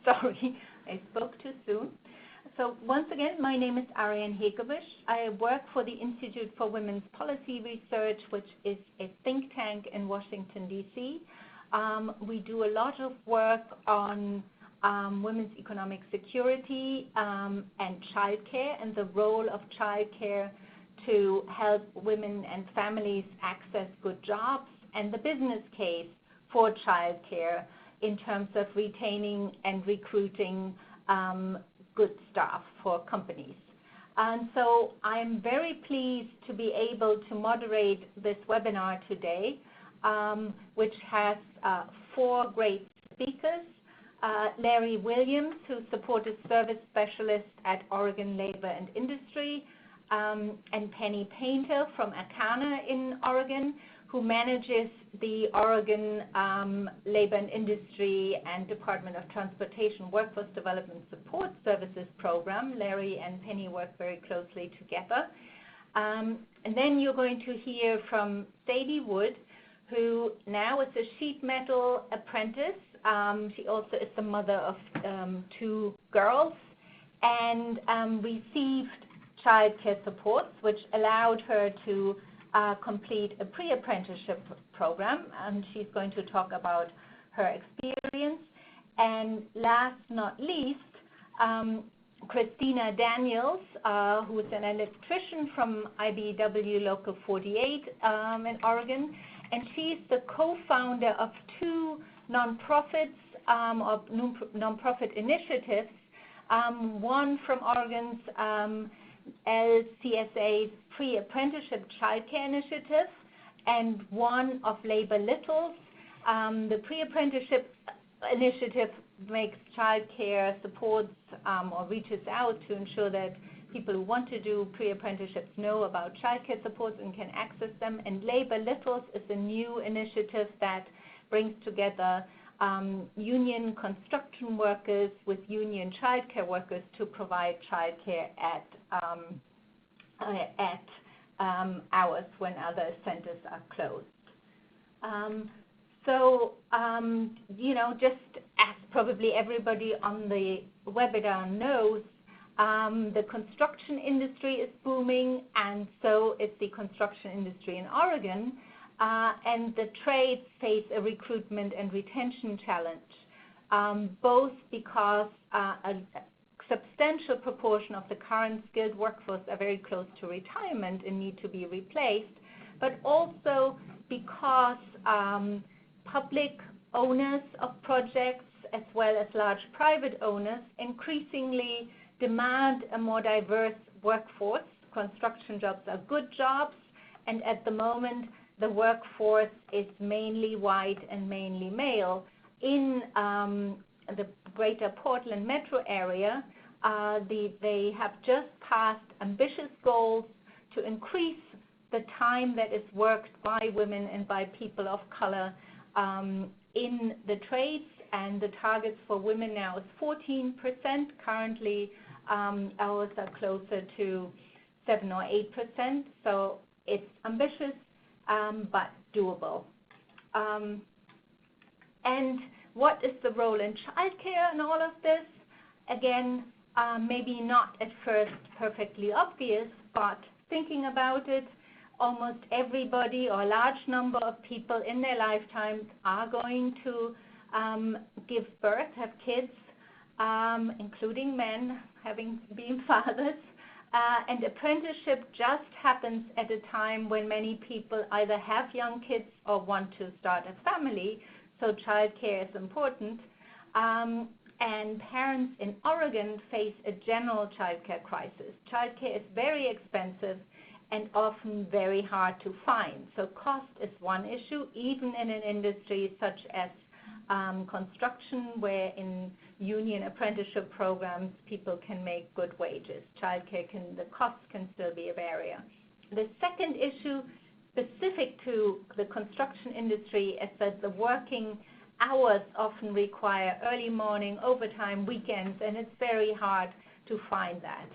Sorry, I spoke too soon. So once again, my name is Ariane Hegewisch. I work for the Institute for Women's Policy Research, which is a think tank in Washington, D.C. We do a lot of work on women's economic security and childcare and the role of childcare to help women and families access good jobs and the business case for childcare in terms of retaining and recruiting good staff for companies. And so I'm very pleased to be able to moderate this webinar today, which has 4 great speakers. Larry Williams, who's supported service specialist at Oregon Labor and Industry, and Penny Painter from Akana in Oregon, who manages the Oregon Labor and Industry and Department of Transportation Workforce Development Support Services program. Larry and Penny work very closely together. And then you're going to hear from Sadie Wood, who now is a sheet metal apprentice. She also is the mother of 2 girls and received childcare supports, which allowed her to complete a pre-apprenticeship program, and she's going to talk about her experience. And last not least, Christina Daniels, who is an electrician from IBEW Local 48 in Oregon, and she's the co-founder of 2 nonprofits or nonprofit initiatives, one from Oregon's LCSA's Pre-Apprenticeship Childcare Initiative, and one of Labor Little's. The Pre-Apprenticeship Initiative makes childcare supports or reaches out to ensure that people who want to do pre-apprenticeships know about childcare supports and can access them. And Labor Little's is a new initiative that brings together union construction workers with union childcare workers to provide childcare at hours when other centers are closed. Just as probably everybody on the webinar knows, the construction industry is booming, and so is the construction industry in Oregon. And the trades face a recruitment and retention challenge, both because a substantial proportion of the current skilled workforce are very close to retirement and need to be replaced, but also because public owners of projects as well as large private owners increasingly demand a more diverse workforce. Construction jobs are good jobs, and at the moment the workforce is mainly white and mainly male. In the greater Portland metro area, they have just passed ambitious goals to increase the time that is worked by women and by people of color in the trades, and the targets for women now is 14%. Currently, ours are closer to 7 or 8%, so it's ambitious, but doable. And what is the role in childcare in all of this? Again, maybe not at first perfectly obvious, but thinking about it, almost everybody or a large number of people in their lifetimes are going to give birth, have kids, including men having been fathers. And apprenticeship just happens at a time when many people either have young kids or want to start a family, so childcare is important. And parents in Oregon face a general childcare crisis. Childcare is very expensive and often very hard to find. So cost is one issue, even in an industry such as construction, where in union apprenticeship programs people can make good wages. Childcare the cost can still be a barrier. The second issue specific to the construction industry is that the working hours often require early morning, overtime, weekends, and it's very hard to find that.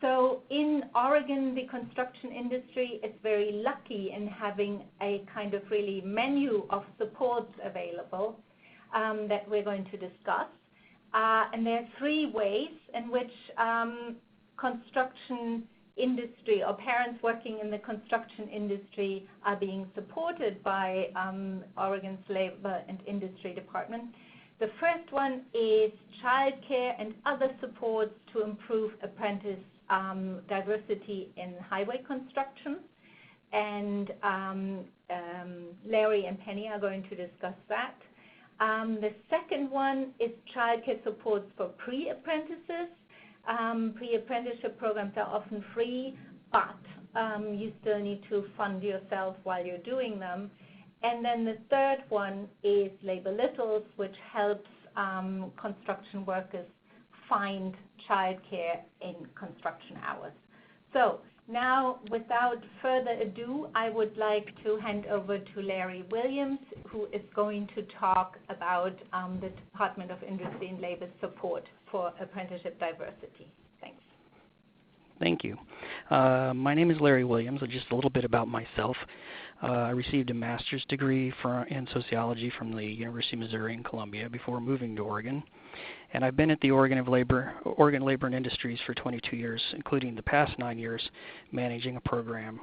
So in Oregon, the construction industry is very lucky in having a kind of really menu of supports available. that we're going to discuss. And there are three ways in which construction industry or parents working in the construction industry are being supported by Oregon's Labor and Industry Department. The first one is childcare and other supports to improve apprentice diversity in highway construction. And Larry and Penny are going to discuss that. The second one is childcare supports for pre-apprentices. Pre-apprenticeship programs are often free, but you still need to fund yourself while you're doing them. And then the third one is Labor Littles, which helps construction workers find childcare in construction hours. So now, without further ado, I would like to hand over to Larry Williams, who is going to talk about the Department of Industry and Labor support for apprenticeship diversity. Thanks. Thank you. My name is Larry Williams. Just a little bit about myself. I received a master's degree in sociology from the University of Missouri in Columbia before moving to Oregon. And I've been at the Oregon Labor and Industries for 22 years, including the past 9 years managing a program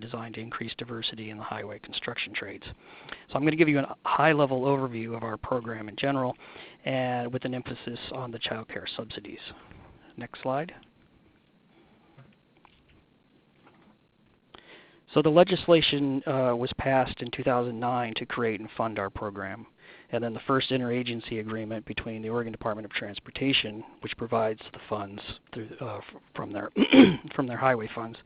designed to increase diversity in the highway construction trades. So I'm going to give you a high-level overview of our program in general, and with an emphasis on the child care subsidies. Next slide. So the legislation was passed in 2009 to create and fund our program. And then the first interagency agreement between the Oregon Department of Transportation, which provides the funds through, from their highway funds,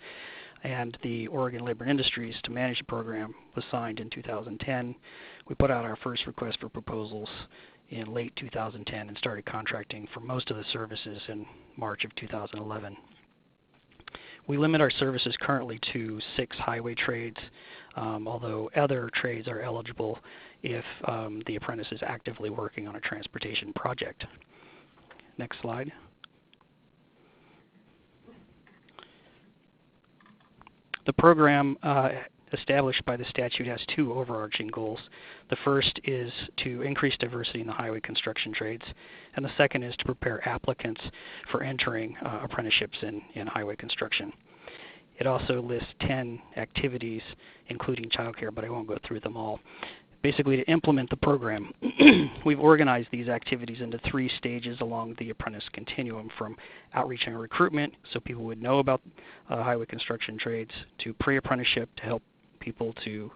and the Oregon Labor and Industries to manage the program, was signed in 2010. We put out our first request for proposals in late 2010 and started contracting for most of the services in March of 2011. We limit our services currently to 6 highway trades, although other trades are eligible if the apprentice is actively working on a transportation project. Next slide. The program established by the statute has 2 overarching goals. The first is to increase diversity in the highway construction trades, and the second is to prepare applicants for entering apprenticeships in highway construction. It also lists 10 activities, including childcare, but I won't go through them all. Basically, to implement the program, we've organized these activities into 3 stages along the apprentice continuum, from outreach and recruitment, so people would know about highway construction trades, to pre-apprenticeship to help people to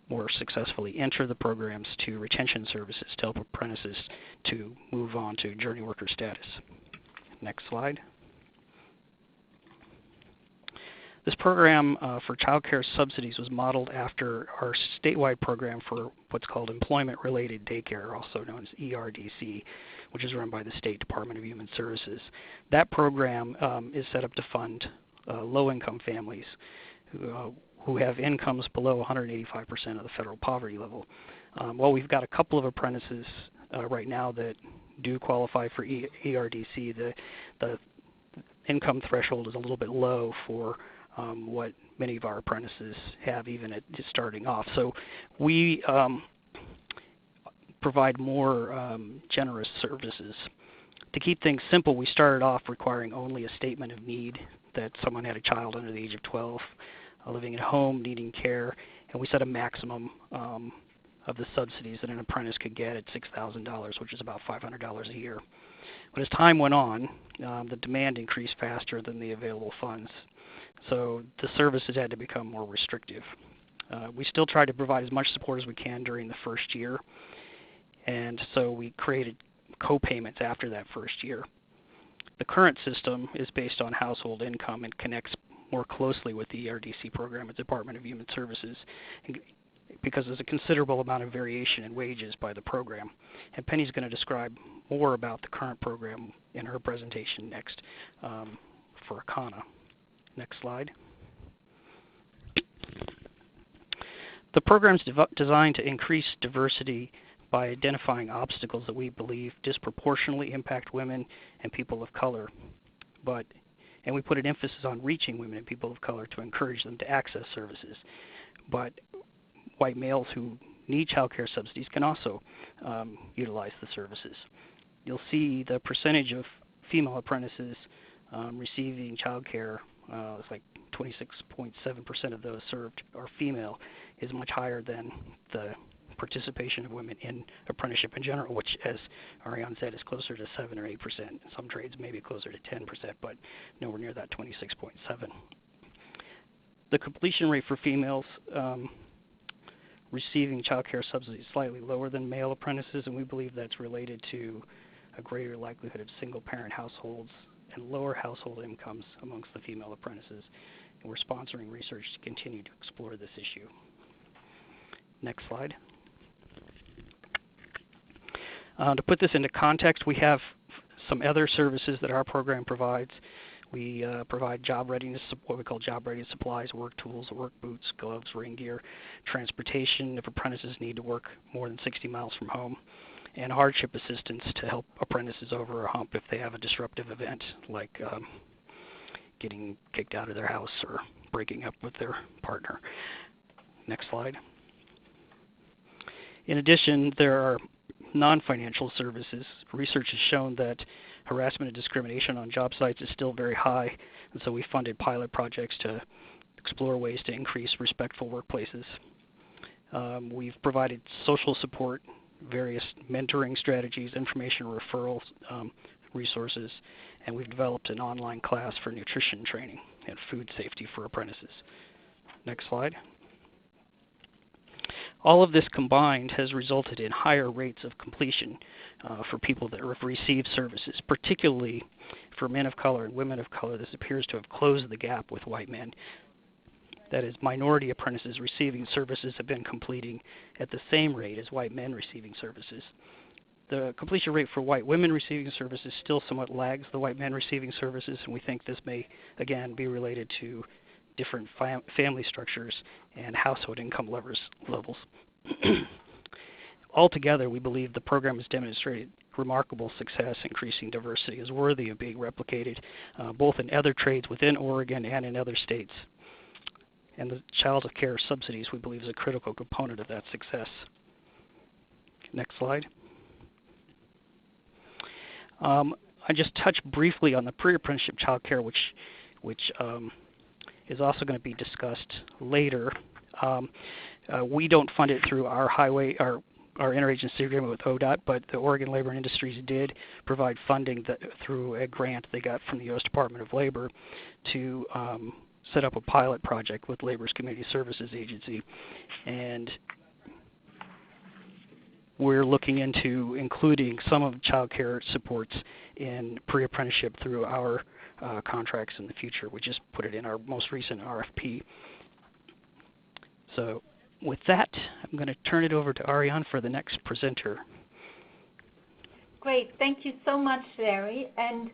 more successfully enter the programs, to retention services to help apprentices to move on to journey worker status. Next slide. This program for child care subsidies was modeled after our statewide program for what's called employment-related daycare, also known as ERDC, which is run by the State Department of Human Services. That program is set up to fund low-income families who have incomes below 185% of the federal poverty level. While we've got a couple of apprentices right now that do qualify for ERDC, the income threshold is a little bit low for what many of our apprentices have, even at just starting off. So we provide more generous services. To keep things simple, we started off requiring only a statement of need, that someone had a child under the age of 12 living at home, needing care, and we set a maximum of the subsidies that an apprentice could get at $6,000, which is about $500 a year. But as time went on, the demand increased faster than the available funds. So the services had to become more restrictive. We still try to provide as much support as we can during the first year, and so we created co-payments after that first year. The current system is based on household income and connects more closely with the ERDC program at the Department of Human Services, because there's a considerable amount of variation in wages by the program. And Penny's going to describe more about the current program in her presentation next for ACANA. Next slide. The program is designed to increase diversity by identifying obstacles that we believe disproportionately impact women and people of color. And we put an emphasis on reaching women and people of color to encourage them to access services. But white males who need child care subsidies can also utilize the services. You'll see the percentage of female apprentices receiving child care, it's like 26.7% of those served are female, is much higher than the participation of women in apprenticeship in general, which, as Ariane said, is closer to 7 or 8%. In some trades, maybe closer to 10%, but nowhere near that 26.7. The completion rate for females receiving child care subsidies is slightly lower than male apprentices, and we believe that's related to a greater likelihood of single-parent households and lower household incomes amongst the female apprentices. And we're sponsoring research to continue to explore this issue. Next slide. To put this into context, we have some other services that our program provides. We provide job readiness, what we call job readiness supplies, work tools, work boots, gloves, rain gear, transportation if apprentices need to work more than 60 miles from home, and hardship assistance to help apprentices over a hump if they have a disruptive event like getting kicked out of their house or breaking up with their partner. Next slide. In addition, there are non-financial services. Research has shown that harassment and discrimination on job sites is still very high, and so we funded pilot projects to explore ways to increase respectful workplaces. We've provided social support, various mentoring strategies, information referrals, resources, and we've developed an online class for nutrition training and food safety for apprentices. Next slide. All of this combined has resulted in higher rates of completion for people that have received services, particularly for men of color and women of color. This appears to have closed the gap with white men. That is, minority apprentices receiving services have been completing at the same rate as white men receiving services. The completion rate for white women receiving services still somewhat lags the white men receiving services, and we think this may, again, be related to different family structures and household income levels. Altogether, we believe the program has demonstrated remarkable success. Increasing diversity is worthy of being replicated both in other trades within Oregon and in other states. And the child care subsidies, we believe, is a critical component of that success. Next slide. I just touched briefly on the pre-apprenticeship child care, which is also going to be discussed later. We don't fund it through our interagency agreement with ODOT, but the Oregon Labor and Industries did provide funding through a grant they got from the U.S. Department of Labor to set up a pilot project with Labor's Community Services Agency. And we're looking into including some of child care supports in pre-apprenticeship through our contracts in the future. We just put it in our most recent RFP. So with that, I'm going to turn it over to Ariane for the next presenter. Great. Thank you so much, Larry. And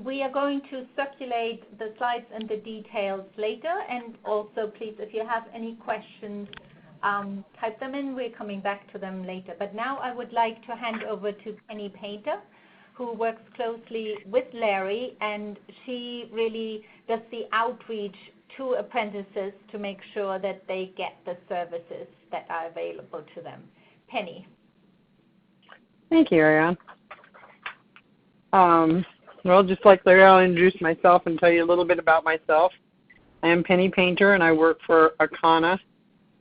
we are going to circulate the slides and the details later. And also, please, if you have any questions, type them in. We're coming back to them later. But now I would like to hand over to Penny Painter, who works closely with Larry, and she really does the outreach to apprentices to make sure that they get the services that are available to them. Penny. Thank you, Ariane. Well, just like Larry, I'll introduce myself and tell you a little bit about myself. I am Penny Painter, and I work for Akana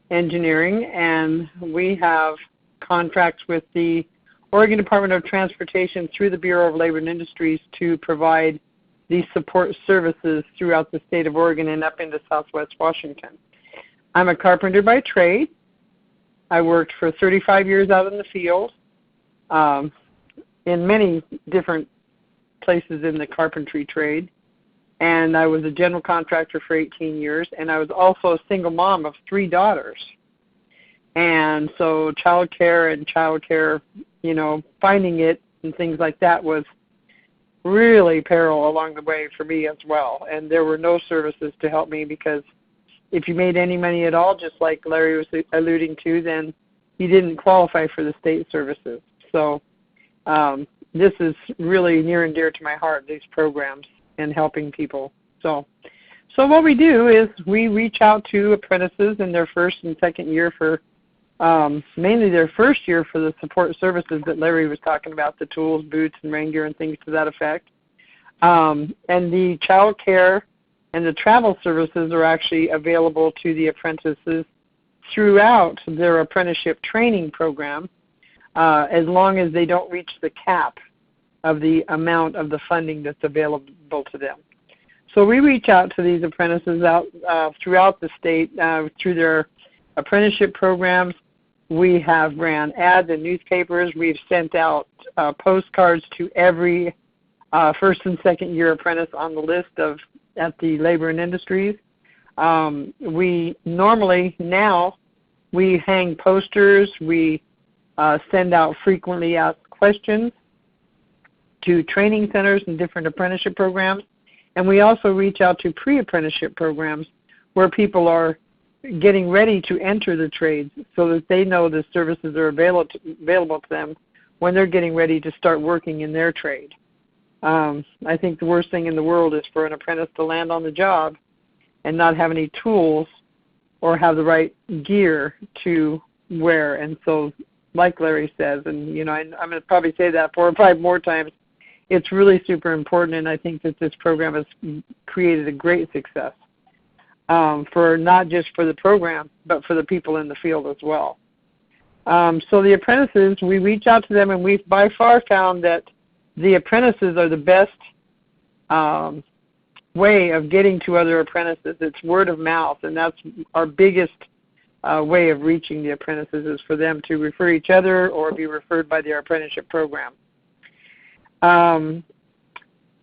Engineering, and we have contracts with the Oregon Department of Transportation through the Bureau of Labor and Industries to provide these support services throughout the state of Oregon and up into Southwest Washington. I'm a carpenter by trade. I worked for 35 years out in the field in many different places in the carpentry trade. And I was a general contractor for 18 years, and I was also a single mom of 3 daughters. And so childcare, you know, finding it and things like that was really peril along the way for me as well. And there were no services to help me, because if you made any money at all, just like Larry was alluding to, then you didn't qualify for the state services. So this is really near and dear to my heart, these programs and helping people. So what we do is we reach out to apprentices in their first and second year for mainly their first year for the support services that Larry was talking about, the tools, boots, and rain gear and things to that effect. And the childcare and the travel services are actually available to the apprentices throughout their apprenticeship training program, as long as they don't reach the cap of the amount of the funding that's available to them. So we reach out to these apprentices out throughout the state through their apprenticeship programs. We have ran ads in newspapers. We've sent out postcards to every first and second year apprentice on the list at the Labor and Industries. We normally now we hang posters. We send out frequently asked questions to training centers and different apprenticeship programs. And we also reach out to pre-apprenticeship programs where people are getting ready to enter the trades so that they know the services are available to them when they're getting ready to start working in their trade. I think the worst thing in the world is for an apprentice to land on the job and not have any tools or have the right gear to wear. And so, like Larry says, and I'm going to probably say that 4 or 5 more times, it's really super important, and I think that this program has created a great success for not just for the program, but for the people in the field as well. So the apprentices, we reach out to them, and we've by far found that the apprentices are the best way of getting to other apprentices. It's word of mouth, and that's our biggest way of reaching the apprentices, is for them to refer each other or be referred by their apprenticeship program.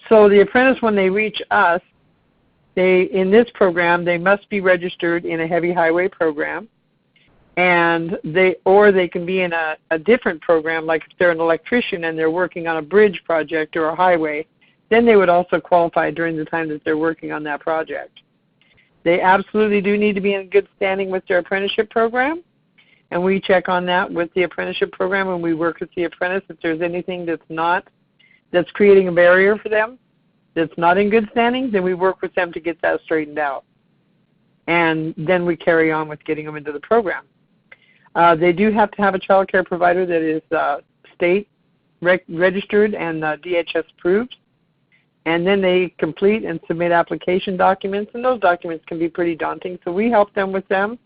So the apprentice, when they reach us, in this program, they must be registered in a heavy highway program, and they can be in a different program, like if they're an electrician and they're working on a bridge project or a highway, then they would also qualify during the time that they're working on that project. They absolutely do need to be in good standing with their apprenticeship program, and we check on that with the apprenticeship program when we work with the apprentice. If there's anything that's creating a barrier for them, that's not in good standing, then we work with them to get that straightened out. And then we carry on with getting them into the program. They do have to have a child care provider that is state registered and DHS approved. And then they complete and submit application documents, and those documents can be pretty daunting. So we help them with them,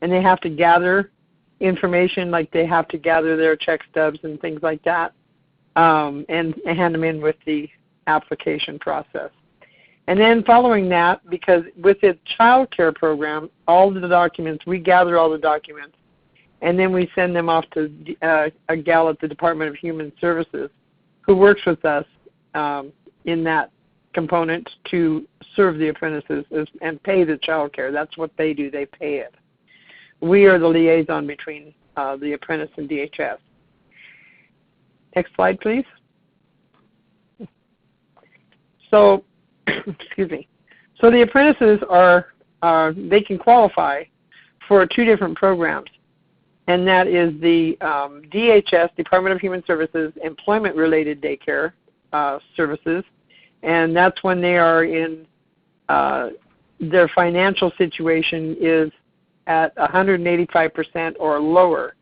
and they have to gather information, like they have to gather their check stubs and things like that, and hand them in with the application process. And then following that, because with the child care program, all the documents, we gather all the documents, and then we send them off to a gal at the Department of Human Services who works with us in that component to serve the apprentices and pay the child care. That's what they do. They pay it. We are the liaison between the apprentice and DHS. Next slide, please. So, excuse me. So the apprentices they can qualify for 2 different programs, and that is the DHS, Department of Human Services, employment-related daycare services, and that's when they are in their financial situation is at 185% or lower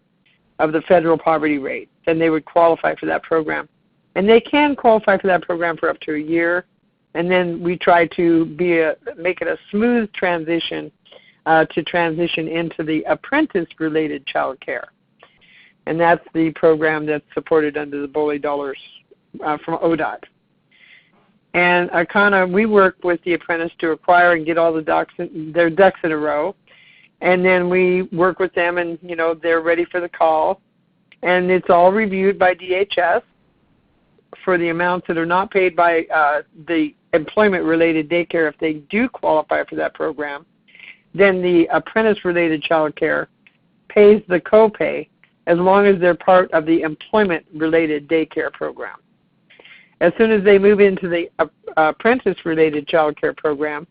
of the federal poverty rate, then they would qualify for that program. And they can qualify for that program for up to a year, and then we try to make it a smooth transition to transition into the apprentice-related child care. And that's the program that's supported under the BOLI dollars from ODOT. And we work with the apprentice to acquire and get all their ducks in a row. And then we work with them, and they're ready for the call. And it's all reviewed by DHS for the amounts that are not paid by the employment-related daycare. If they do qualify for that program, then the apprentice-related child care pays the copay as long as they're part of the employment-related daycare program. As soon as they move into the apprentice-related child care program,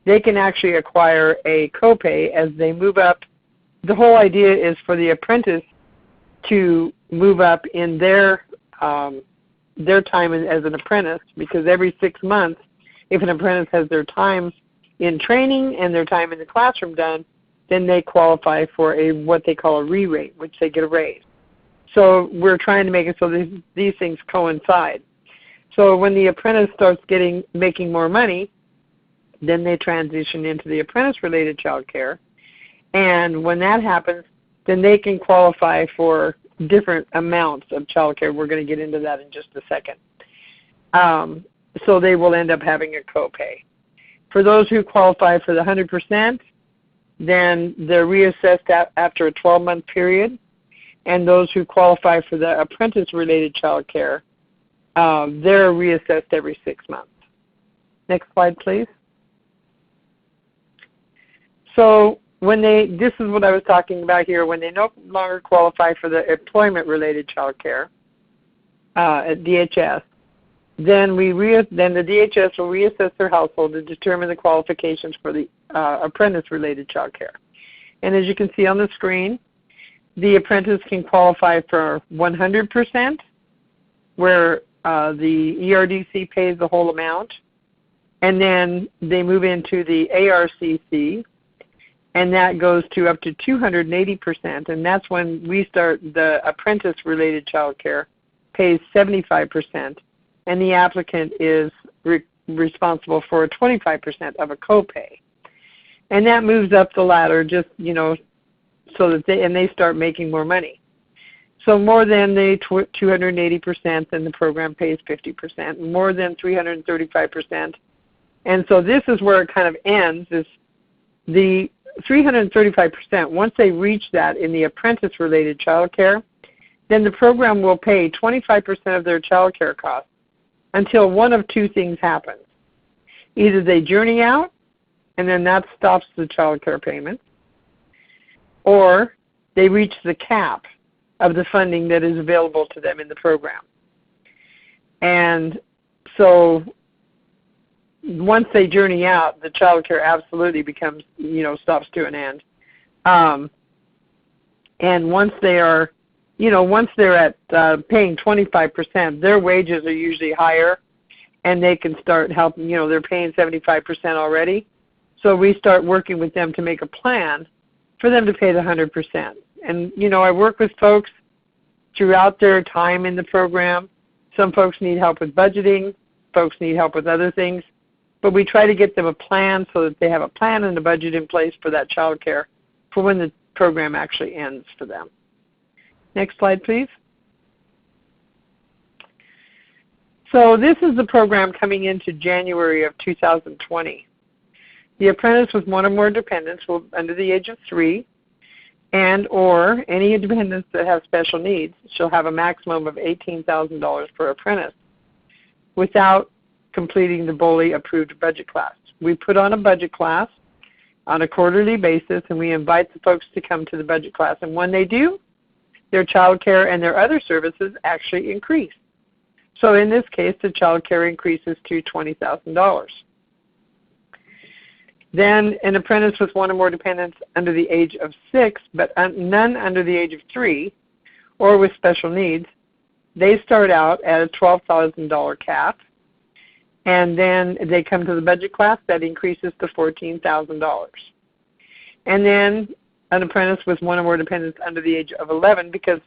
they can actually acquire a copay as they move up. The whole idea is for the apprentice to move up in their time as an apprentice, because every 6 months, if an apprentice has their time in training and their time in the classroom done, then they qualify for what they call a re-rate, which they get a raise. So we're trying to make it so these things coincide. So when the apprentice starts making more money, then they transition into the apprentice-related child care. And when that happens, then they can qualify for different amounts of child care. We're going to get into that in just a second. So they will end up having a copay. For those who qualify for the 100%, then they're reassessed after a 12-month period. And those who qualify for the apprentice-related child care, they're reassessed every 6 months. Next slide, please. So this is what I was talking about here, when they no longer qualify for the employment-related child care at DHS, then the DHS will reassess their household to determine the qualifications for the apprentice-related child care. And as you can see on the screen, the apprentice can qualify for 100%, where the ERDC pays the whole amount, and then they move into the ARCC, and that goes to up to 280%, and that's when we start the apprentice-related child care, pays 75%, and the applicant is responsible for 25% of a copay. And that moves up the ladder just, so that they start making more money. So more than the 280%, then the program pays 50%, more than 335%. And so this is where it kind of ends, is the 335%, once they reach that in the apprentice-related child care, then the program will pay 25% of their child care costs until one of two things happens. Either they journey out, and then that stops the child care payment, or they reach the cap of the funding that is available to them in the program. And so once they journey out, the child care absolutely becomes, stops to an end. And once they are, once they're at paying 25%, their wages are usually higher, and they can start helping, they're paying 75% already. So we start working with them to make a plan for them to pay the 100%. And, I work with folks throughout their time in the program. Some folks need help with budgeting. Folks need help with other things. But we try to get them a plan so that they have a plan and a budget in place for that child care for when the program actually ends for them. Next slide, please. So this is the program coming into January of 2020. The apprentice with one or more dependents will, under the age of 3, and or any dependents that have special needs, shall have a maximum of $18,000 per apprentice without completing the BOLI approved budget class. We put on a budget class on a quarterly basis, and we invite the folks to come to the budget class. And when they do, their child care and their other services actually increase. So in this case, the child care increases to $20,000. Then an apprentice with one or more dependents under the age of 6, but none under the age of 3, or with special needs, they start out at a $12,000 cap, and then they come to the budget class, that increases to $14,000. And then an apprentice with one or more dependents under the age of 11, because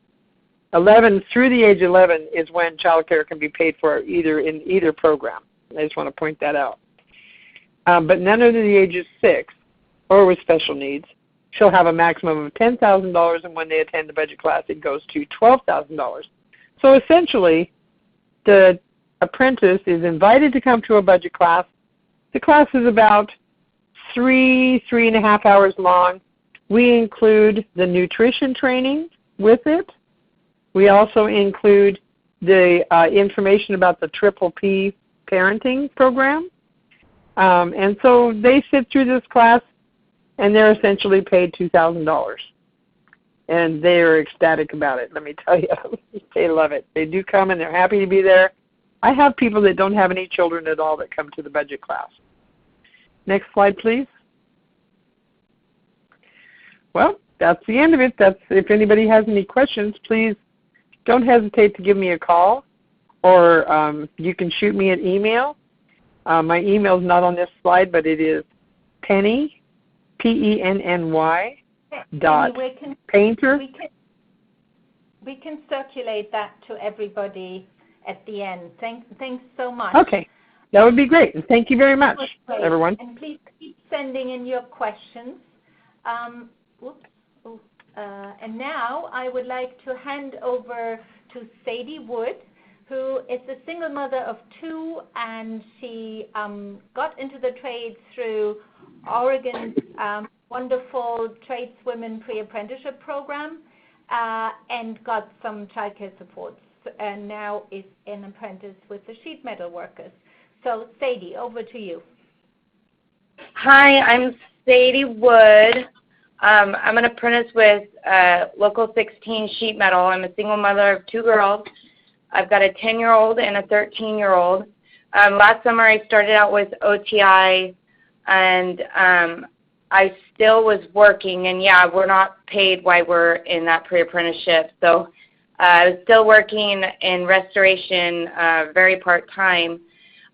11 through the age of 11 is when child care can be paid for in either program. I just want to point that out. But none under the age of 6 or with special needs shall have a maximum of $10,000, and when they attend the budget class, it goes to $12,000. So essentially, the apprentice is invited to come to a budget class. The class is about 3.5 hours long. We include the nutrition training with it. We also include the information about the Triple P parenting program. And so they sit through this class, and they're essentially paid $2,000. And they are ecstatic about it, let me tell you. They love it. They do come, and they're happy to be there. I have people that don't have any children at all that come to the budget class. Next slide, please. Well, that's the end of it. If anybody has any questions, please don't hesitate to give me a call, or you can shoot me an email. My email is not on this slide, but it is Penny, PENNY dot Anyway, painter. we can circulate that to everybody at the end. Thanks so much. Okay, that would be great. And thank you very much, everyone. And please keep sending in your questions. And now I would like to hand over to Sadie Wood, who is a single mother of 2, and she got into the trades through Oregon's wonderful Tradeswomen Pre-Apprenticeship program and got some childcare supports, and now is an apprentice with the sheet metal workers. So Sadie, over to you. Hi, I'm Sadie Wood. I'm an apprentice with Local 16 Sheet Metal. I'm a single mother of 2 girls. I've got a 10-year-old and a 13-year-old. Last summer I started out with OTI, and I still was working. And yeah, we're not paid while we're in that pre-apprenticeship. So I was still working in restoration, very part-time.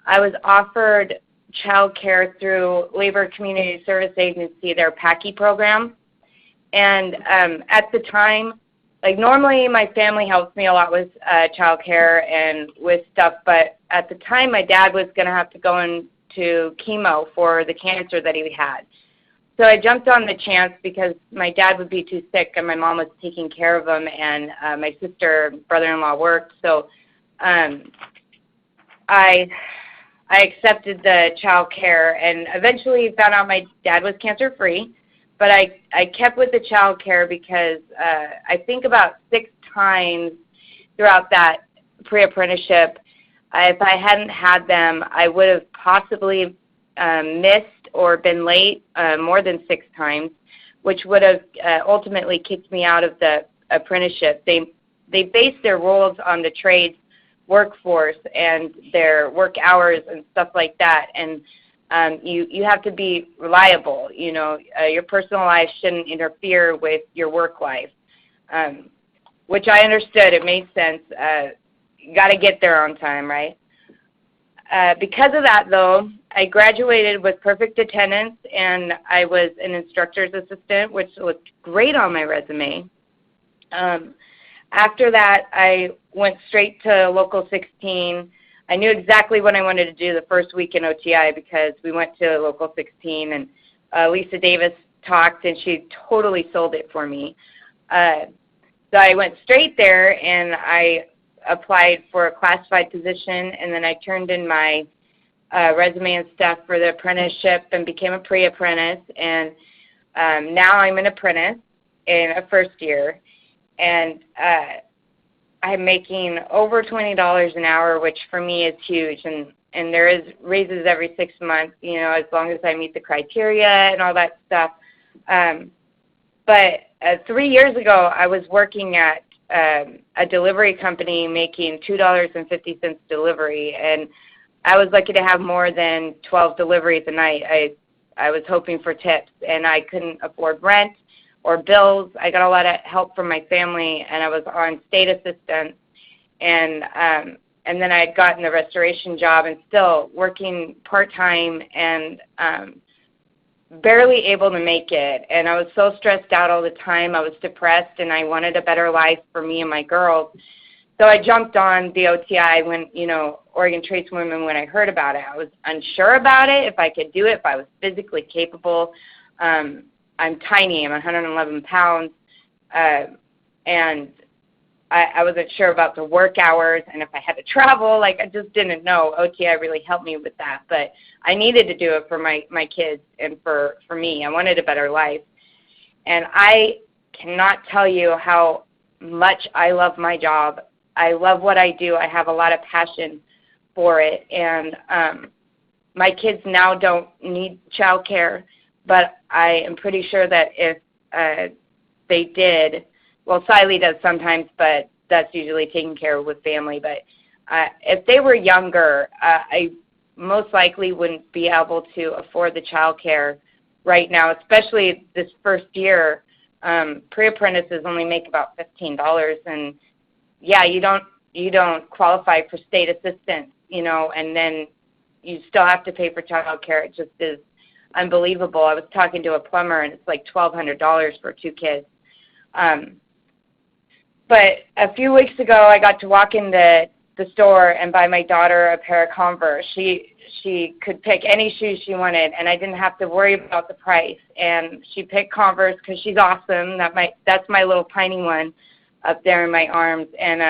I was offered childcare through Labor Community Service Agency, their PACCI program. And at the time, like normally my family helps me a lot with childcare and with stuff, but at the time my dad was going to have to go into chemo for the cancer that he had. So I jumped on the chance because my dad would be too sick and my mom was taking care of him, and my sister, brother-in-law worked. So I accepted the child care and eventually found out my dad was cancer-free, but I kept with the child care because I think about 6 times throughout that pre-apprenticeship, if I hadn't had them, I would have possibly missed or been late more than 6 times, which would have ultimately kicked me out of the apprenticeship. They base their rules on the trades workforce and their work hours and stuff like that, and you have to be reliable. You know, your personal life shouldn't interfere with your work life, which I understood. It made sense. You got to get there on time, right? Because of that, though, I graduated with perfect attendance, and I was an instructor's assistant, which looked great on my resume. After that, I went straight to Local 16. I knew exactly what I wanted to do the first week in OTI because we went to Local 16, and Lisa Davis talked, and she totally sold it for me. So I went straight there, and I applied for a classified position, and then I turned in my resume and stuff for the apprenticeship and became a pre-apprentice, and now I'm an apprentice in a first year, and I'm making over $20 an hour, which for me is huge, and there is raises every 6 months, you know, as long as I meet the criteria and all that stuff. But 3 years ago, I was working at a delivery company making $2.50 delivery, and I was lucky to have more than 12 deliveries a night. I was hoping for tips, and I couldn't afford rent or bills. I got a lot of help from my family, and I was on state assistance, and then I had gotten the restoration job and still working part-time and barely able to make it, and I was so stressed out all the time. I was depressed, and I wanted a better life for me and my girls. So I jumped on the OTI when, you know, Oregon Tradeswomen, when I heard about it. I was unsure about it, if I could do it, if I was physically capable. I'm tiny. I'm 111 pounds, and I wasn't sure about the work hours and if I had to travel. Like, I just didn't know. OTI really helped me with that, but I needed to do it for my kids and for me. I wanted a better life, and I cannot tell you how much I love my job. I love what I do. I have a lot of passion for it, and my kids now don't need child care, but I am pretty sure that if they did, well, Siley does sometimes, but that's usually taken care of with family. But if they were younger, I most likely wouldn't be able to afford the child care right now, especially this first year. Pre-apprentices only make about $15, and yeah, you don't qualify for state assistance, you know, and then you still have to pay for child care. It just is unbelievable. I was talking to a plumber, and it's like $1,200 for 2 kids. But a few weeks ago, I got to walk in the store and buy my daughter a pair of Converse. She could pick any shoes she wanted, and I didn't have to worry about the price. And she picked Converse because she's awesome. That's my little tiny one up there in my arms. And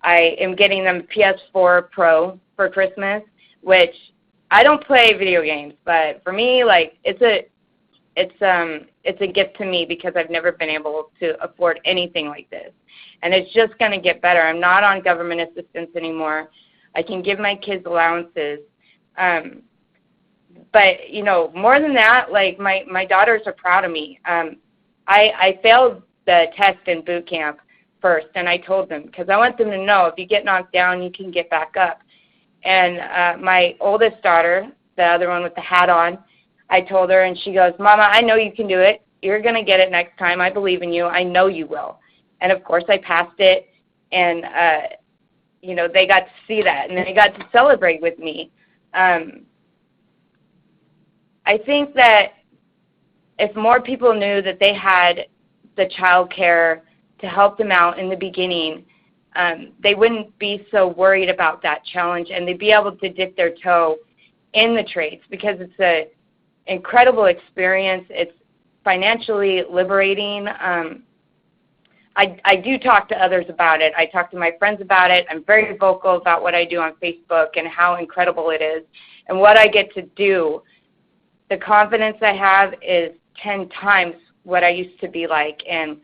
I am getting them PS4 Pro for Christmas, which I don't play video games, but for me, like, it's a gift to me because I've never been able to afford anything like this. And it's just going to get better. I'm not on government assistance anymore. I can give my kids allowances. But, you know, more than that, like, my daughters are proud of me. I failed the test in boot camp first, and I told them, because I want them to know if you get knocked down, you can get back up. And my oldest daughter, the other one with the hat on, I told her, and she goes, Mama, I know you can do it. You're going to get it next time. I believe in you. I know you will. And, of course, I passed it, and, you know, they got to see that, and they got to celebrate with me. I think that if more people knew that they had the childcare to help them out in the beginning, they wouldn't be so worried about that challenge, and they'd be able to dip their toe in the trades because it's an incredible experience. It's financially liberating. I do talk to others about it. I talk to my friends about it. I'm very vocal about what I do on Facebook and how incredible it is and what I get to do. The confidence I have is 10 times what I used to be like, and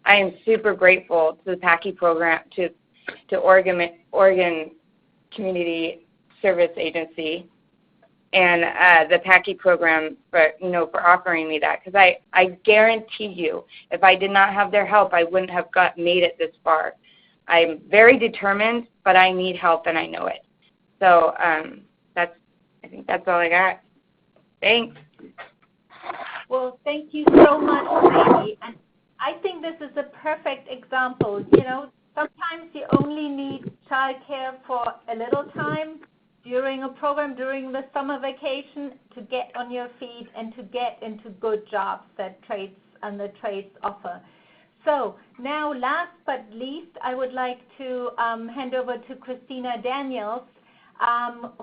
I am super grateful to the PACCI program, to Oregon Community Service Agency, and the PACCI program for offering me that, because I guarantee you, if I did not have their help, I wouldn't have made it this far. I'm very determined, but I need help, and I know it. So I think that's all I got. Thanks. Well, thank you so much, Sadie. And I think this is a perfect example. You know, sometimes you only need childcare for a little time during a program, during the summer vacation, to get on your feet and to get into good jobs that trades offer. So now, last but least, I would like to hand over to Christina Daniels,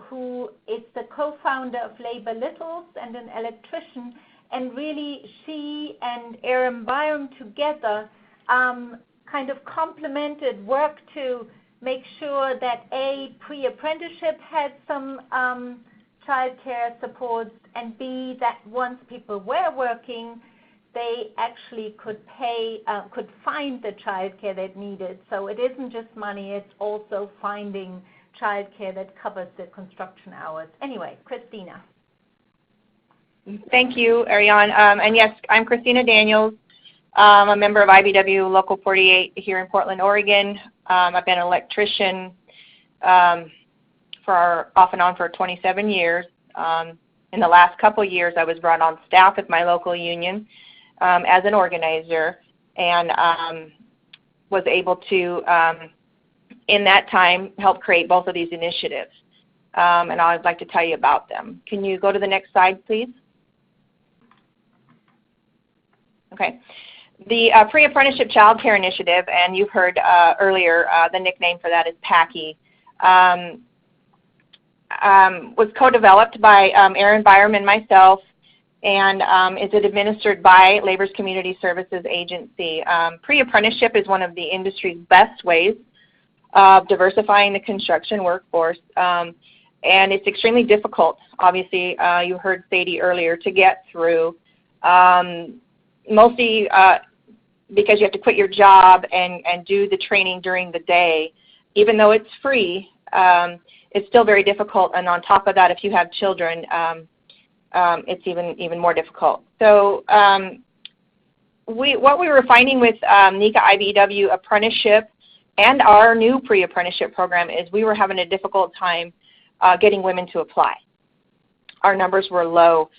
who is the co-founder of Labor Littles and an electrician. And really, she and Aaron Byram together kind of complemented work to make sure that A, Pre-Apprenticeship had some childcare supports, and B, that once people were working, they actually could find the childcare they needed. So it isn't just money, it's also finding childcare that covers the construction hours. Anyway, Christina. Thank you, Ariane. And yes, I'm Christina Daniels. I'm a member of IBW Local 48 here in Portland, Oregon. I've been an electrician off and on for 27 years. In the last couple years, I was brought on staff with my local union as an organizer, and was able to, in that time, help create both of these initiatives. And I'd like to tell you about them. Can you go to the next slide, please? Okay. The Pre-Apprenticeship Childcare Initiative, and you've heard earlier the nickname for that is PACCI, was co-developed by Aaron Byram and myself, and is administered by Labor's Community Services Agency. Pre-apprenticeship is one of the industry's best ways of diversifying the construction workforce, and it's extremely difficult. Obviously, you heard Sadie earlier, to get through. Mostly because you have to quit your job and do the training during the day. Even though it's free, it's still very difficult. And on top of that, if you have children, it's even more difficult. So what we were finding with NECA IBEW apprenticeship and our new pre-apprenticeship program is we were having a difficult time getting women to apply. Our numbers were low.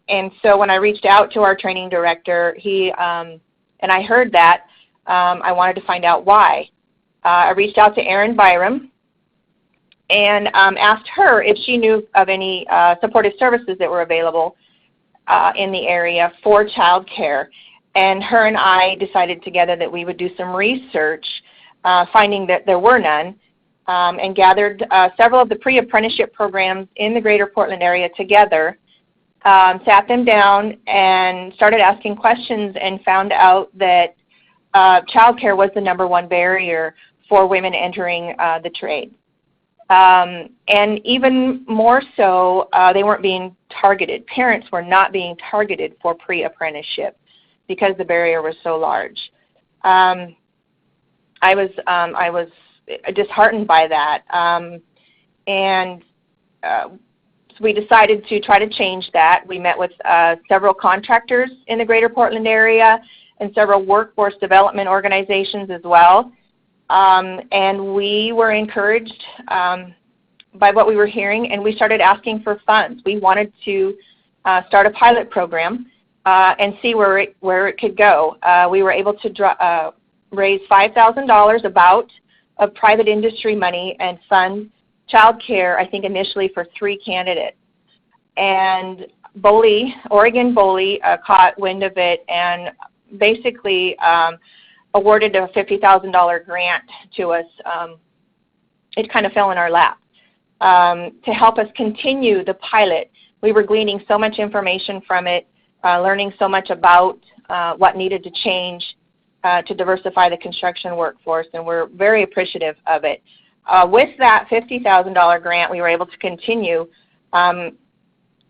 And so when I reached out to our training director, and I heard that, I wanted to find out why. I reached out to Aaron Byram, and asked her if she knew of any supportive services that were available in the area for child care. And her and I decided together that we would do some research, finding that there were none, and gathered several of the pre-apprenticeship programs in the greater Portland area together, sat them down and started asking questions, and found out that child care was the #1 barrier for women entering the trade. And even more so, they weren't being targeted. Parents were not being targeted for pre-apprenticeship because the barrier was so large. I was disheartened by that, and so we decided to try to change that. We met with several contractors in the greater Portland area and several workforce development organizations as well. And we were encouraged by what we were hearing, and we started asking for funds. We wanted to start a pilot program and see where it could go. We were able to raise $5,000 about of private industry money and fund child care, I think initially for 3 candidates. And Oregon BOLI caught wind of it and basically awarded a $50,000 grant to us. It kind of fell in our lap to help us continue the pilot. We were gleaning so much information from it, learning so much about what needed to change to diversify the construction workforce, and we're very appreciative of it. With that $50,000 grant, we were able to continue.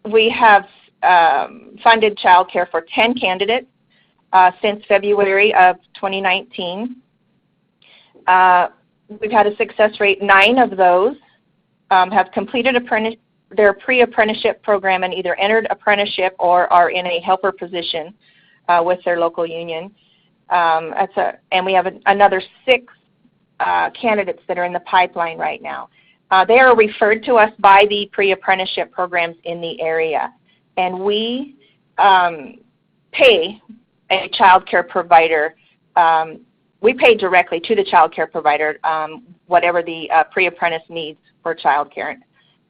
We have funded child care for 10 candidates since February of 2019. We've had a success rate. 9 of those have completed their pre-apprenticeship program and either entered apprenticeship or are in a helper position with their local union. And we have another 6 candidates that are in the pipeline right now. They are referred to us by the pre-apprenticeship programs in the area, and we pay a child care provider. We pay directly to the child care provider whatever the pre-apprentice needs for child care.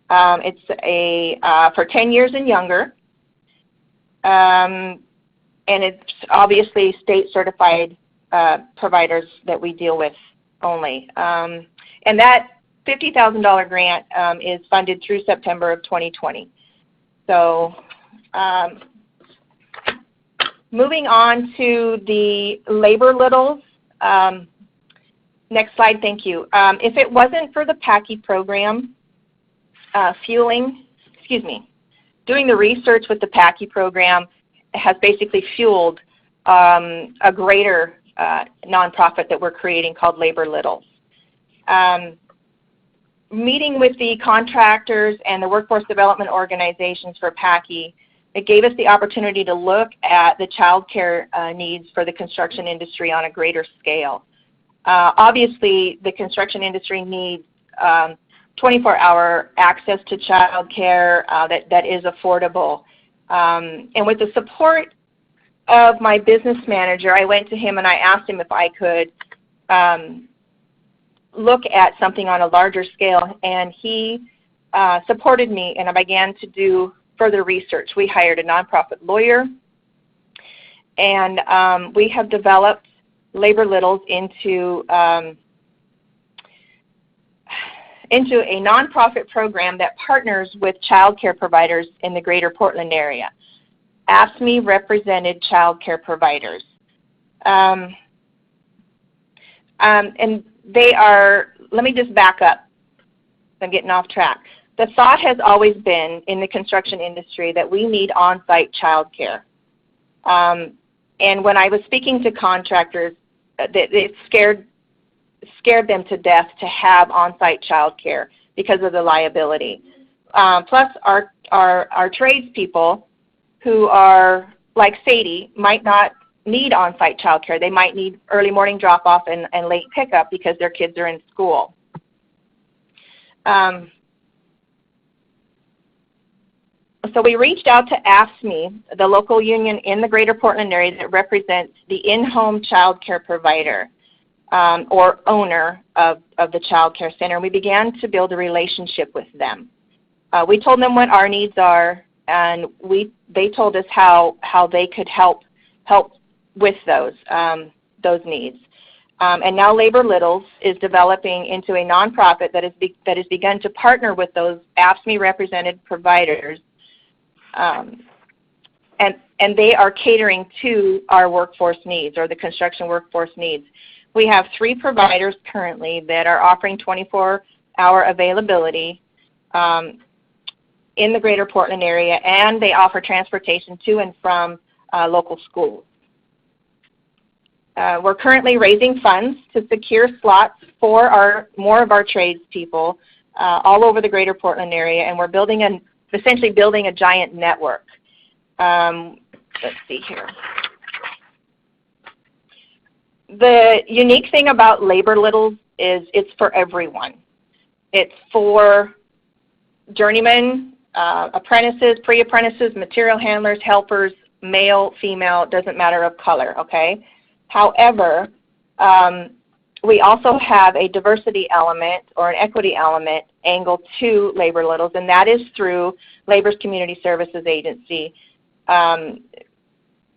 It's for 10 years and younger, and it's obviously state certified providers that we deal with only. And that $50,000 grant is funded through September of 2020. So moving on to the labor littles. Next slide, thank you. If it wasn't for the PACCI program, doing the research with the PACCI program has basically fueled a greater nonprofit that we're creating called Labor Littles. Meeting with the contractors and the workforce development organizations for PACCI, it gave us the opportunity to look at the child care needs for the construction industry on a greater scale. Obviously, the construction industry needs 24-hour access to child care that is affordable. And with the support of my business manager, I went to him and I asked him if I could look at something on a larger scale, and he supported me, and I began to do further research. We hired a nonprofit lawyer, and we have developed Labor Littles into a nonprofit program that partners with child care providers in the greater Portland area. AFSCME represented child care providers. And they are, let me just back up. I'm getting off track. The thought has always been in the construction industry that we need on-site child care. And when I was speaking to contractors, it scared them to death to have on-site child care because of the liability. Plus, our tradespeople who are like Sadie might not need on-site child care. They might need early morning drop-off and late pickup because their kids are in school. So we reached out to AFSCME, the local union in the greater Portland area that represents the in-home child care provider. or owner of the child care center. We began to build a relationship with them. We told them what our needs are, and they told us how they could help with those needs. And now Labor Littles is developing into a nonprofit that has begun to partner with those AFSCME represented providers, and they are catering to our workforce needs, or the construction workforce needs. We have 3 providers currently that are offering 24-hour availability in the greater Portland area, and they offer transportation to and from local schools. We're currently raising funds to secure slots for more of our tradespeople all over the greater Portland area, and we're essentially building a giant network. Let's see here. The unique thing about Labor Littles is it's for everyone. It's for journeymen, apprentices, pre-apprentices, material handlers, helpers, male, female, doesn't matter of color, okay? However, we also have a diversity element or an equity element angle to Labor Littles, and that is through Labor's Community Services Agency and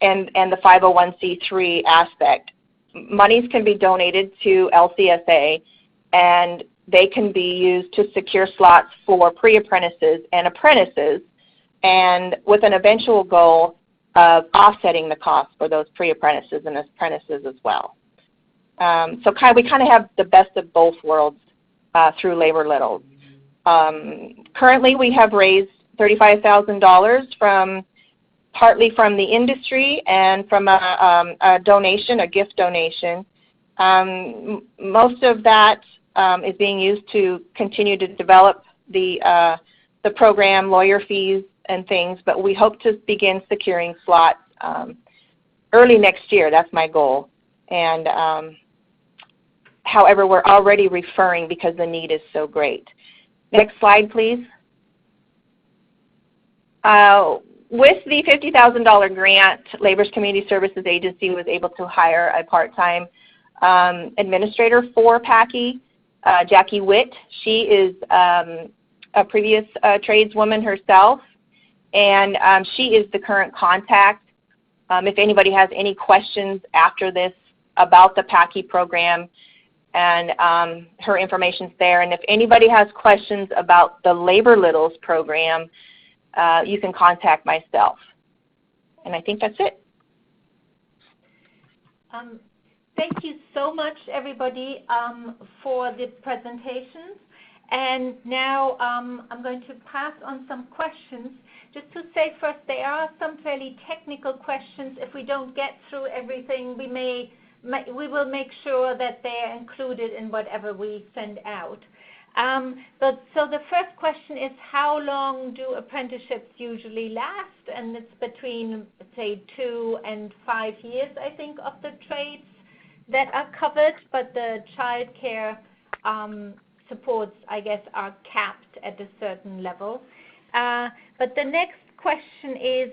the 501c3 aspect. Monies can be donated to LCSA, and they can be used to secure slots for pre-apprentices and apprentices, and with an eventual goal of offsetting the cost for those pre-apprentices and apprentices as well. So we kind of have the best of both worlds through Labor Littles. Currently, we have raised $35,000 partly from the industry and from a donation, a gift donation. Most of that is being used to continue to develop the program, lawyer fees and things, but we hope to begin securing slots early next year. That's my goal. And however, we're already referring because the need is so great. Next slide, please. With the $50,000 grant, Labor's Community Services Agency was able to hire a part-time administrator for PACCI, Jackie Witt. She is a previous tradeswoman herself, and she is the current contact. If anybody has any questions after this about the PACCI program, and her information's there. And if anybody has questions about the Labor Littles program, you can contact myself. And I think that's it. Thank you so much, everybody, for the presentations. And now I'm going to pass on some questions. Just to say first, there are some fairly technical questions. If we don't get through everything, we will make sure that they're included in whatever we send out. So the first question is, how long do apprenticeships usually last? And it's between, say, 2 and 5 years, I think, of the trades that are covered, but the childcare supports, I guess, are capped at a certain level. But the next question is,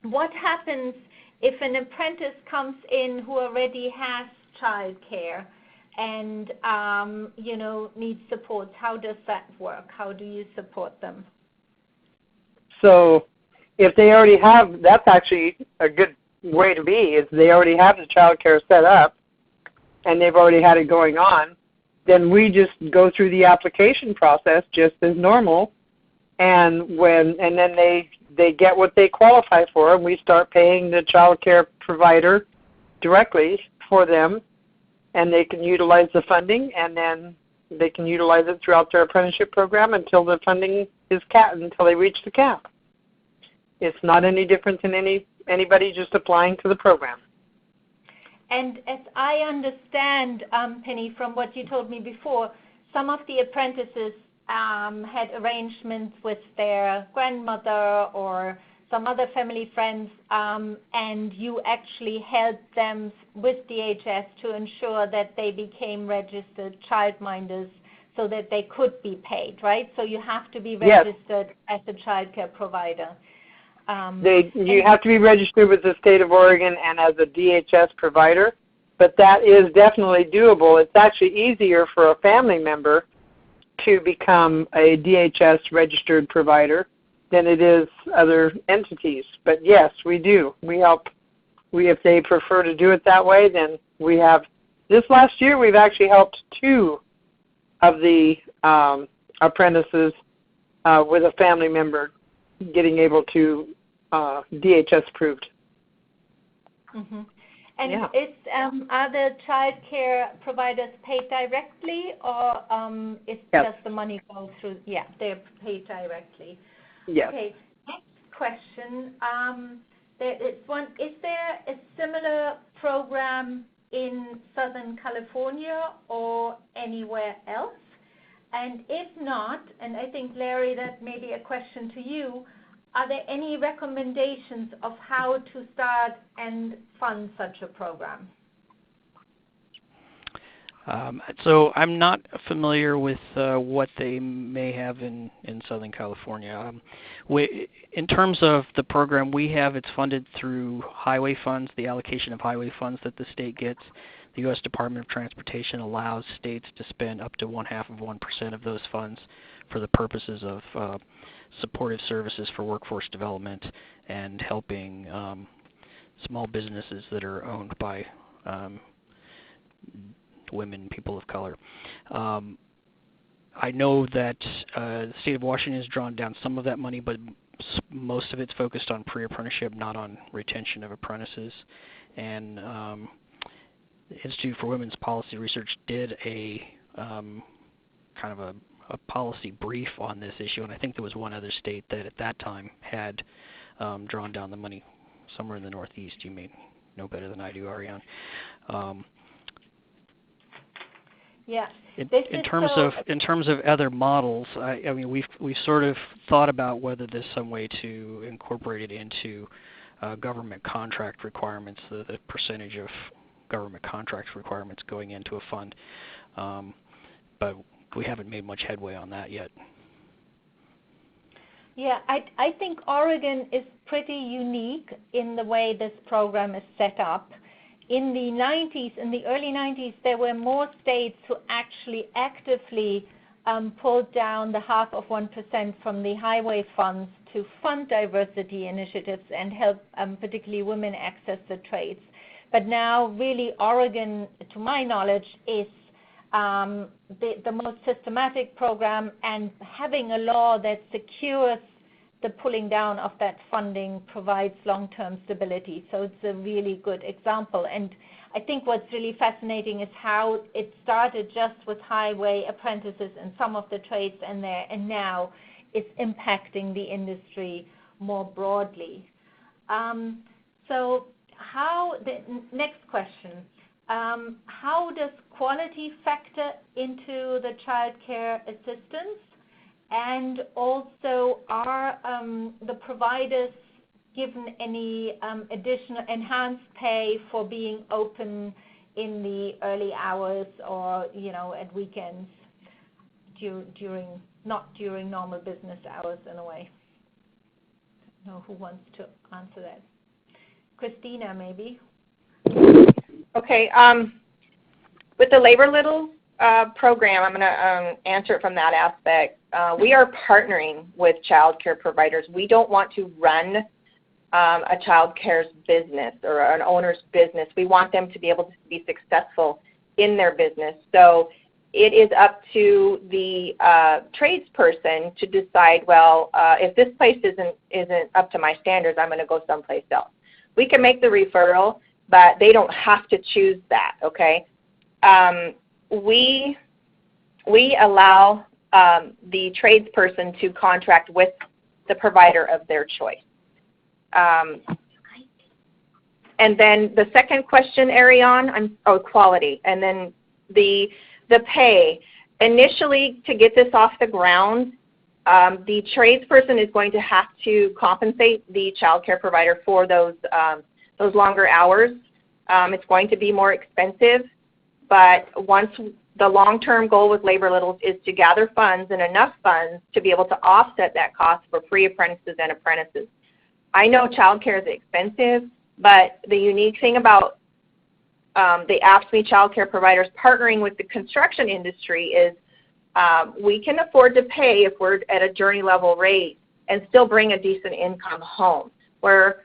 what happens if an apprentice comes in who already has childcare and needs support? How does that work? How do you support them? So if they already have, that's actually a good way to be, is they already have the child care set up and they've already had it going on, then we just go through the application process just as normal, and then they get what they qualify for, and we start paying the child care provider directly for them, and they can utilize the funding, and then they can utilize it throughout their apprenticeship program until the funding is capped, until they reach the cap. It's not any different than anybody just applying to the program. And as I understand, Penny, from what you told me before, some of the apprentices had arrangements with their grandmother or some other family friends, and you actually helped them with DHS to ensure that they became registered childminders so that they could be paid, right? So you have to be registered as a child care provider. You have to be registered with the state of Oregon and as a DHS provider, but that is definitely doable. It's actually easier for a family member to become a DHS registered provider than it is other entities. But yes, we do. We help. If they prefer to do it that way, then we have. This last year, we've actually helped 2 of the apprentices with a family member getting able to DHS approved. Mm-hmm. And are the child care providers paid directly, or is just the money go through? Yeah, they're paid directly. Yes. Okay. Next question. Is there a similar program in Southern California or anywhere else? And if not, and I think, Larry, that may be a question to you, are there any recommendations of how to start and fund such a program? So I'm not familiar with what they may have in Southern California. In terms of the program we have, it's funded through highway funds, the allocation of highway funds that the state gets. The U.S. Department of Transportation allows states to spend up to 0.5% of those funds for the purposes of supportive services for workforce development and helping small businesses that are owned by women, people of color. I know that the state of Washington has drawn down some of that money, but most of it's focused on pre-apprenticeship, not on retention of apprentices. And the Institute for Women's Policy Research did a kind of a policy brief on this issue, and I think there was one other state that at that time had drawn down the money, somewhere in the Northeast. You may know better than I do, Ariane. Yeah. In terms of other models, I mean we've sort of thought about whether there's some way to incorporate it into government contract requirements, the percentage of government contract requirements going into a fund, but we haven't made much headway on that yet. Yeah, I think Oregon is pretty unique in the way this program is set up. In the early 90s, there were more states who actually actively pulled down the 0.5% from the highway funds to fund diversity initiatives and help particularly women access the trades. But now really Oregon, to my knowledge, is the most systematic program, and having a law that secures the pulling down of that funding provides long-term stability. So it's a really good example. And I think what's really fascinating is how it started just with highway apprentices and some of the trades in there, and now it's impacting the industry more broadly. Next question. How does quality factor into the child care assistance? And also, are the providers given any additional enhanced pay for being open in the early hours or, at weekends not during normal business hours in a way? I don't know who wants to answer that. Christina, maybe? Okay. With the Labor Little program, I'm going to answer it from that aspect. We are partnering with child care providers. We don't want to run a child care's business or an owner's business. We want them to be able to be successful in their business. So it is up to the tradesperson to decide, well, if this place isn't up to my standards, I'm going to go someplace else. We can make the referral, but they don't have to choose that, okay? We allow the tradesperson to contract with the provider of their choice. And then the second question, Ariane, quality. And then the pay. Initially, to get this off the ground, the tradesperson is going to have to compensate the child care provider for those longer hours. It's going to be more expensive, but once the long-term goal with Labor Littles is to gather funds and enough funds to be able to offset that cost for pre-apprentices and apprentices. I know child care is expensive, but the unique thing about the AFSCME childcare providers partnering with the construction industry is we can afford to pay if we're at a journey level rate and still bring a decent income home, where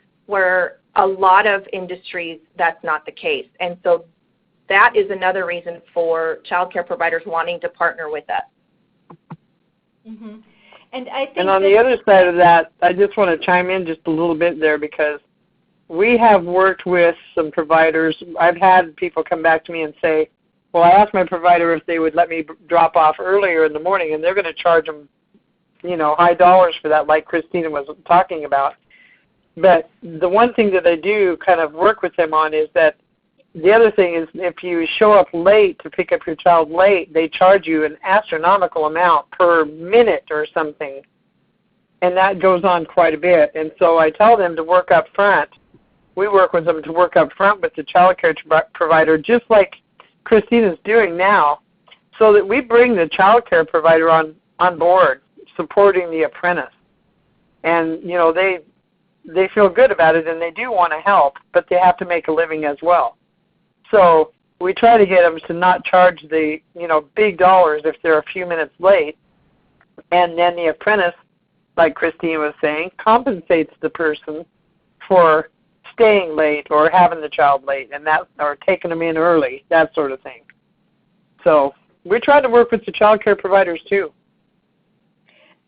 a lot of industries that's not the case. And so that is another reason for childcare providers wanting to partner with us. Mm-hmm. And I think and on the other side of that, I just want to chime in just a little bit there, because we have worked with some providers. I've had people come back to me and say, well, I asked my provider if they would let me drop off earlier in the morning, and they're going to charge them, high dollars for that, like Christina was talking about. But the one thing that I do kind of work with them on is that the other thing is if you show up late to pick up your child late, they charge you an astronomical amount per minute or something. And that goes on quite a bit. And so I tell them to work up front. We work with them to work up front with the child care provider, just like Christina's doing now, so that we bring the child care provider on board, supporting the apprentice. And, they feel good about it, and they do want to help, but they have to make a living as well. So we try to get them to not charge the, big dollars if they're a few minutes late. And then the apprentice, like Christine was saying, compensates the person for staying late or having the child late, and that, or taking them in early, that sort of thing. So we try to work with the child care providers too.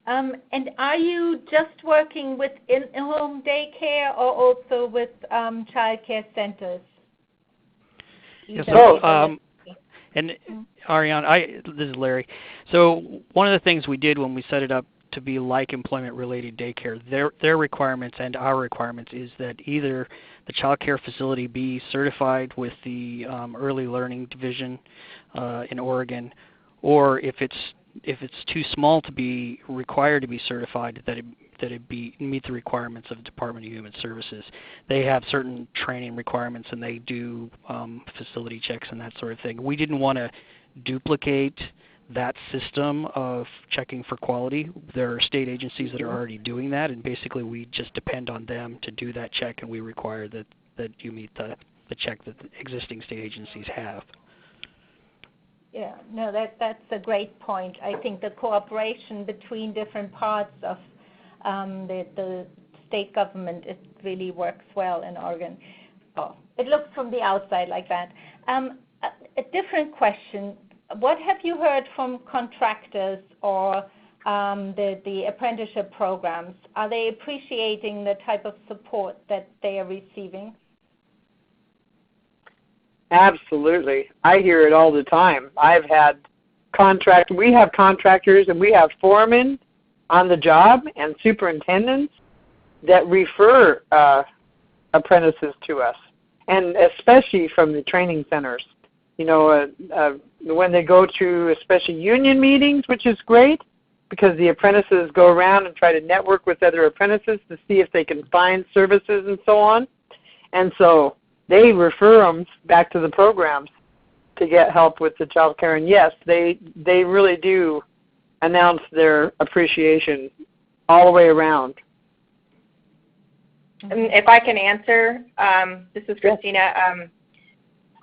And are you just working with in-home daycare or also with child care centers? Yeah, so, and Ariane, this is Larry. So one of the things we did when we set it up to be like employment-related daycare, their requirements and our requirements is that either the child care facility be certified with the Early Learning Division in Oregon, or if it's too small to be required to be certified, that it meet the requirements of the Department of Human Services. They have certain training requirements, and they do facility checks and that sort of thing. We didn't want to duplicate that system of checking for quality. There are state agencies that are already doing that, and basically we just depend on them to do that check, and we require that you meet the check that the existing state agencies have. Yeah, no, that's a great point. I think the cooperation between different parts of the state government, it really works well in Oregon. Oh, it looks from the outside like that. A different question. What have you heard from contractors or the apprenticeship programs? Are they appreciating the type of support that they are receiving? Absolutely. I hear it all the time. We have contractors and we have foremen on the job and superintendents that refer apprentices to us, and especially from the training centers. When they go to especially union meetings, which is great, because the apprentices go around and try to network with other apprentices to see if they can find services and so on. And so they refer them back to the programs to get help with the child care. And yes, they really do announce their appreciation all the way around. If I can answer, this is Christina.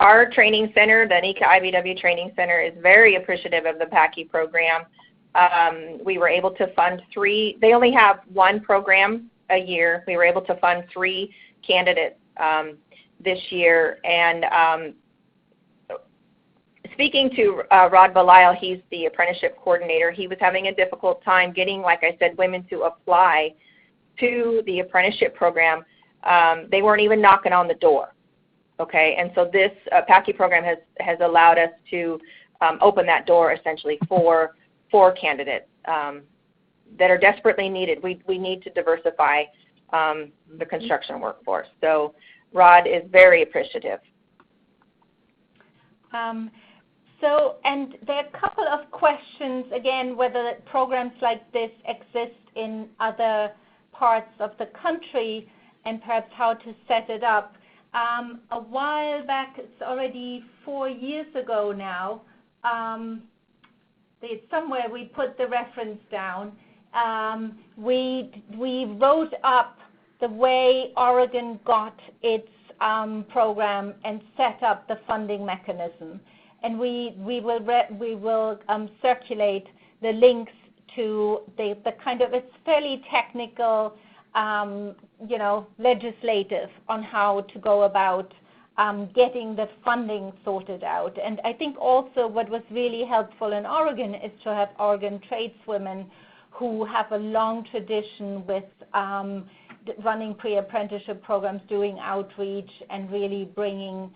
Our training center, the NECA IBW Training Center, is very appreciative of the PACCI program. We were able to fund 3. They only have 1 program a year. We were able to fund 3 candidates this year. And speaking to Rod Belisle, he's the apprenticeship coordinator. He was having a difficult time getting, like I said, women to apply to the apprenticeship program. They weren't even knocking on the door. Okay, and so this PACCI program has allowed us to open that door essentially for candidates that are desperately needed. We need to diversify the construction workforce. So Rod is very appreciative. And there are a couple of questions, again, whether programs like this exist in other parts of the country and perhaps how to set it up. A while back, it's already 4 years ago now, somewhere we put the reference down. We wrote up the way Oregon got its program and set up the funding mechanism. And we will circulate the links to the kind of, it's fairly technical, legislative on how to go about getting the funding sorted out. And I think also what was really helpful in Oregon is to have Oregon tradeswomen who have a long tradition with running pre-apprenticeship programs, doing outreach, and really bringing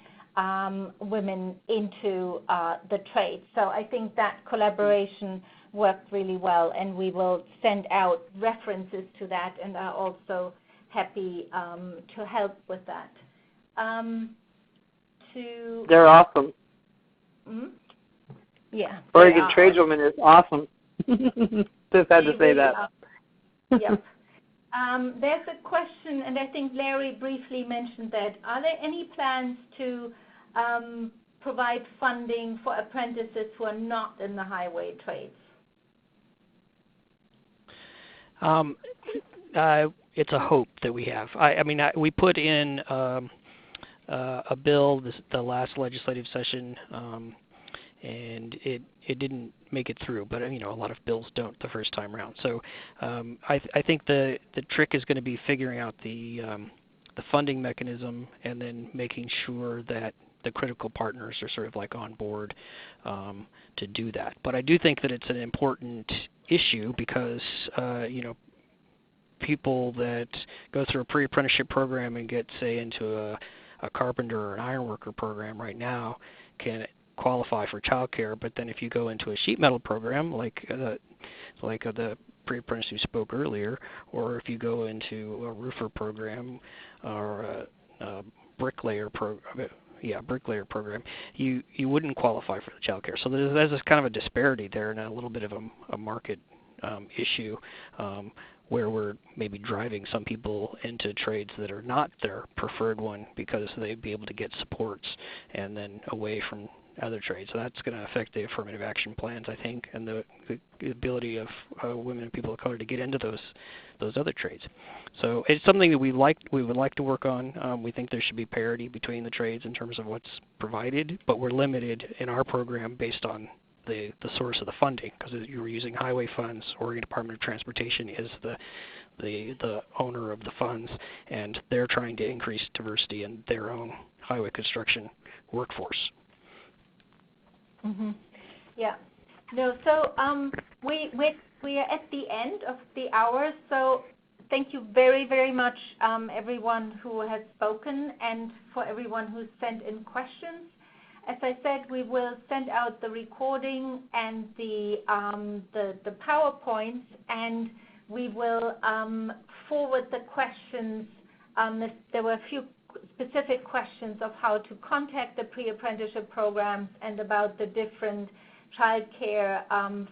women into the trade. So I think that collaboration worked really well, and we will send out references to that, and are also happy to help with that. They're awesome. Mm-hmm. Yeah. Oregon tradeswoman is awesome. Just had to say that. Yep. There's a question, and I think Larry briefly mentioned that. Are there any plans to provide funding for apprentices who are not in the highway trades? It's a hope that we have. We put in a bill the last legislative session, and it didn't make it through. But a lot of bills don't the first time around. So I think the trick is going to be figuring out the funding mechanism, and then making sure that the critical partners are sort of like on board to do that. But I do think that it's an important issue because people that go through a pre-apprenticeship program and get, say, into a carpenter or an ironworker program right now can qualify for childcare. But then if you go into a sheet metal program like the pre-apprentice who spoke earlier, or if you go into a roofer program or a bricklayer program, you wouldn't qualify for the childcare. So there's this kind of a disparity there, and a little bit of a market issue where we're maybe driving some people into trades that are not their preferred one because they'd be able to get supports, and then away from other trades. So that's going to affect the affirmative action plans, I think, and the ability of women and people of color to get into those other trades. So it's something that we would like to work on. We think there should be parity between the trades in terms of what's provided, but we're limited in our program based on the source of the funding, because you were using highway funds. Oregon Department of Transportation is the owner of the funds, and they're trying to increase diversity in their own highway construction workforce. Mm-hmm. Yeah. No. So we are at the end of the hour. So thank you very, very much, everyone who has spoken, and for everyone who sent in questions. As I said, we will send out the recording and the PowerPoints, and we will forward the questions. There were a few specific questions of how to contact the pre-apprenticeship programs and about the different childcare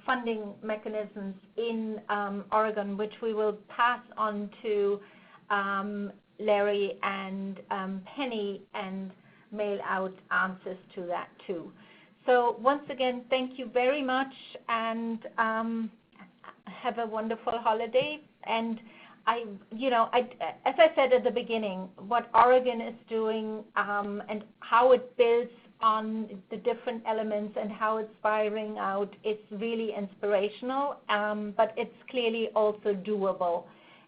funding mechanisms in Oregon, which we will pass on to Larry and Penny, and mail out answers to that too. So once again, thank you very much, and have a wonderful holiday. And as I said at the beginning, what Oregon is doing and how it builds on the different elements and how it's firing out is really inspirational, but it's clearly also doable.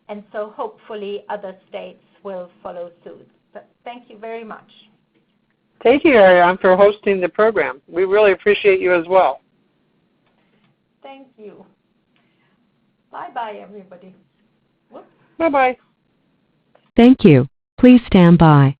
And so hopefully other states will follow suit. But thank you very much. Thank you, Ariane, for hosting the program. We really appreciate you as well. Thank you. Bye-bye, everybody. Whoops. Bye-bye. Thank you. Please stand by.